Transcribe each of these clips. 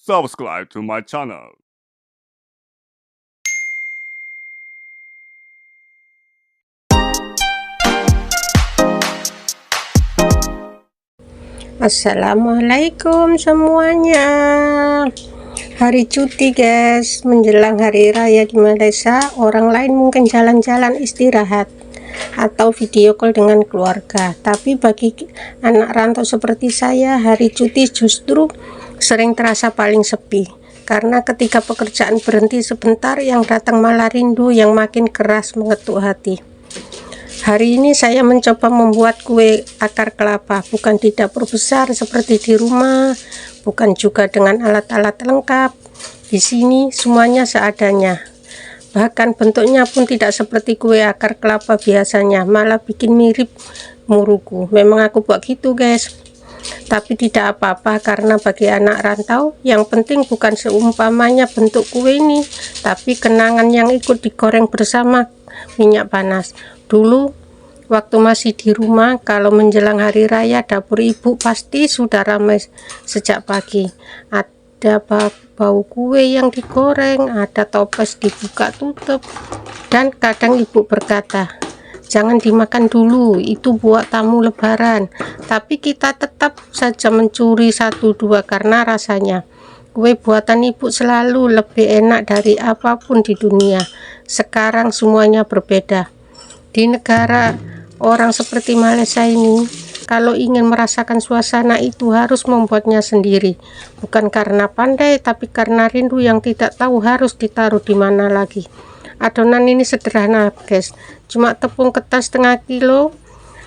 subscribe to my channel. Assalamualaikum semuanya. Hari cuti guys, menjelang hari raya di Malaysia. Orang lain mungkin jalan-jalan istirahat atau video call dengan keluarga, tapi bagi anak rantau seperti saya, hari cuti justru sering terasa paling sepi. Karena ketika pekerjaan berhenti sebentar, yang datang malah rindu yang makin keras mengetuk hati. Hari ini saya mencoba membuat kue akar kelapa, bukan di dapur besar seperti di rumah, bukan juga dengan alat-alat lengkap. Di sini semuanya seadanya. Bahkan bentuknya pun tidak seperti kue akar kelapa biasanya, malah bikin mirip muruku. Memang aku buat gitu guys. Tapi tidak apa-apa, karena bagi anak rantau yang penting bukan seumpamanya bentuk kue ini, tapi kenangan yang ikut digoreng bersama minyak panas. Dulu waktu masih di rumah, kalau menjelang hari raya, dapur ibu pasti sudah ramai sejak pagi. Ada bau kue yang digoreng, ada toples dibuka tutup, dan kadang ibu berkata, "Jangan dimakan dulu, itu buat tamu lebaran." Tapi kita tetap saja mencuri 1-2 karena rasanya kue buatan ibu selalu lebih enak dari apapun di dunia. Sekarang semuanya berbeda. Di negara orang seperti Malaysia ini, kalau ingin merasakan suasana itu harus membuatnya sendiri. Bukan karena pandai, tapi karena rindu yang tidak tahu harus ditaruh di mana lagi. Adonan ini sederhana guys, cuma tepung ketan setengah kilo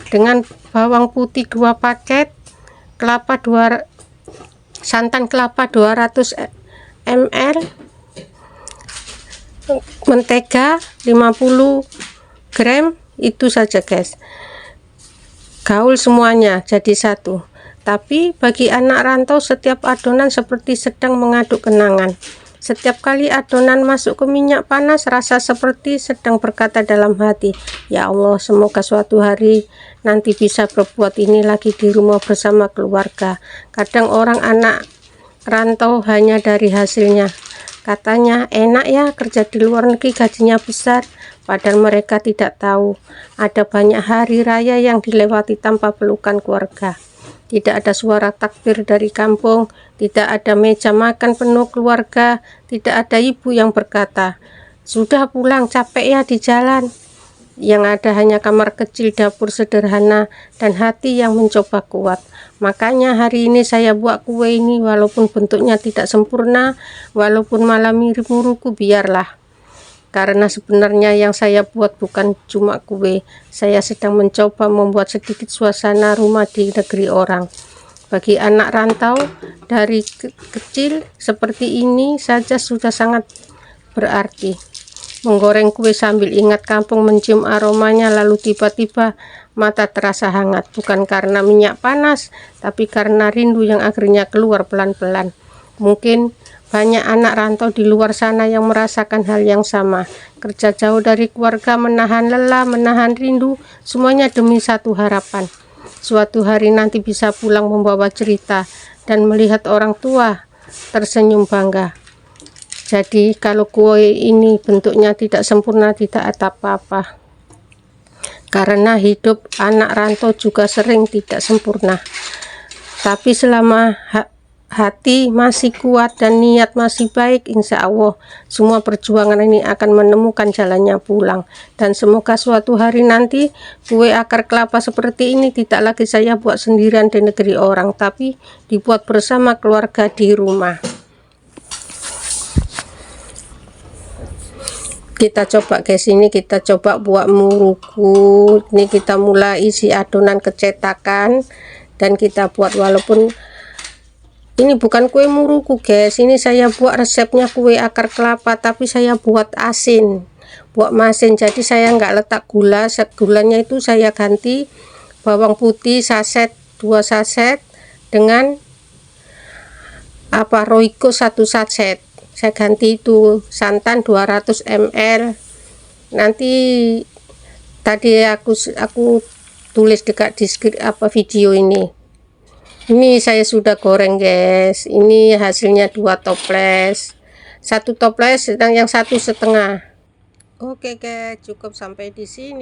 dengan bawang putih 2 paket, santan kelapa 200 ml, mentega 50 gram, itu saja guys. Gaul semuanya jadi satu. Tapi bagi anak rantau, setiap adonan seperti sedang mengaduk kenangan. Setiap kali adonan masuk ke minyak panas, rasa seperti sedang berkata dalam hati, "Ya Allah, semoga suatu hari nanti bisa berbuat ini lagi di rumah bersama keluarga." Kadang orang anak rantau hanya dari hasilnya. Katanya, "Enak ya kerja di luar negeri, gajinya besar." Padahal mereka tidak tahu ada banyak hari raya yang dilewati tanpa pelukan keluarga. Tidak ada suara takbir dari kampung, tidak ada meja makan penuh keluarga, tidak ada ibu yang berkata, "Sudah pulang, capek ya di jalan." Yang ada hanya kamar kecil, dapur sederhana, dan hati yang mencoba kuat. Makanya hari ini saya buat kue ini, walaupun bentuknya tidak sempurna, walaupun malah mirip muruku, biarlah. Karena sebenarnya yang saya buat bukan cuma kue, saya sedang mencoba membuat sedikit suasana rumah di negeri orang. Bagi anak rantau, dari kecil seperti ini saja sudah sangat berarti. Menggoreng kue sambil ingat kampung, mencium aromanya, lalu tiba-tiba mata terasa hangat. Bukan karena minyak panas, tapi karena rindu yang akhirnya keluar pelan-pelan. Mungkin banyak anak rantau di luar sana yang merasakan hal yang sama. Kerja jauh dari keluarga, menahan lelah, menahan rindu, semuanya demi satu harapan. Suatu hari nanti bisa pulang membawa cerita dan melihat orang tua tersenyum bangga. Jadi kalau kue ini bentuknya tidak sempurna, tidak ada apa-apa. Karena hidup anak rantau juga sering tidak sempurna. Tapi selama hati masih kuat dan niat masih baik, insya Allah semua perjuangan ini akan menemukan jalannya pulang. Dan semoga suatu hari nanti kue akar kelapa seperti ini tidak lagi saya buat sendirian di negeri orang, tapi dibuat bersama keluarga di rumah. Kita coba guys, ini kita coba buat muruku. Ini kita mulai isi adonan kecetakan dan kita buat, walaupun ini bukan kue muruku guys, ini saya buat resepnya kue akar kelapa, tapi saya buat asin, buat masin. Jadi saya nggak letak gula, gulanya itu saya ganti bawang putih saset 2 saset dengan Royco 1 saset. Saya ganti itu santan 200 ml. Nanti tadi aku tulis dekat di video ini. Ini saya sudah goreng guys. Ini hasilnya 2 toples. 1 toples sedang yang 1,5. Oke guys, cukup sampai di sini.